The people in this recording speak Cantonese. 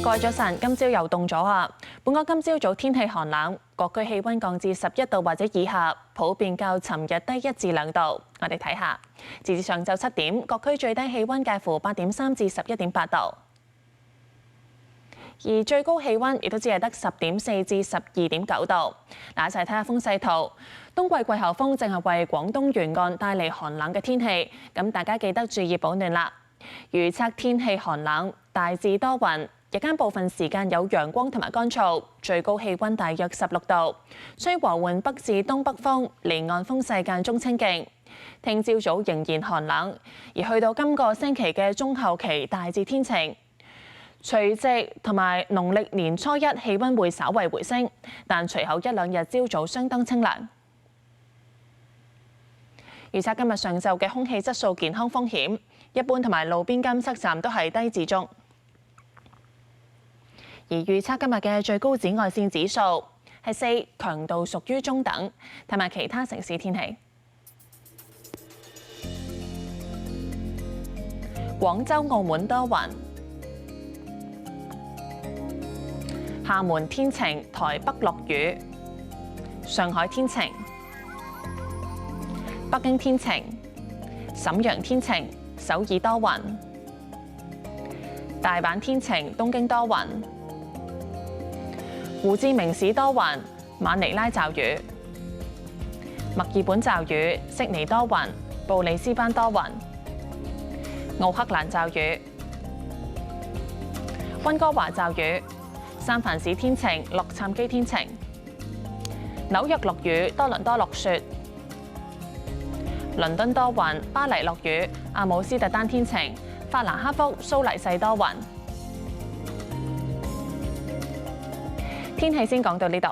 各位早晨，今朝又凍咗啊！本港今朝早天氣寒冷，各區氣温降至11度或者以下，普遍較尋日低1至2度。我哋睇下，截至上晝7點，各區最低氣温介乎8.3至11.8度，而最高氣温亦都只係得10.4至12.9度。嗱，一齊睇下風勢圖。冬季季候風正係為廣東沿岸帶嚟寒冷嘅天氣，咁大家記得注意保暖啦。預測天氣寒冷，大致多雲。日間部分時間有陽光同埋乾燥，最高氣温大約16度，吹和緩北至東北風，離岸風勢間中清勁。聽朝早仍然寒冷，而去到今個星期嘅中後期大致天晴。除夕同埋農曆年初一氣温會稍為回升，但隨後1、2日朝早相當清涼。預測今日上晝嘅空氣質素健康風險，一般同埋路邊監測站都係低至中。而預測今日嘅最高紫外線指數係4，強度屬於中等。睇埋其他城市天氣。廣州、澳門多雲，廈門天晴，台北落雨，上海天晴，北京天晴，瀋陽天晴，首爾多雲，大阪天晴，東京多雲。胡志明市多雲，馬尼拉驟雨，墨爾本驟雨，悉尼多雲，布里斯班多雲，奧克蘭驟雨，溫哥華驟雨，三藩市天晴，洛杉磯天晴，紐約落雨，多倫多落雪，倫敦多雲，巴黎落雨，阿姆斯特丹天晴，法蘭克福、蘇黎世多雲。天氣先講到呢度。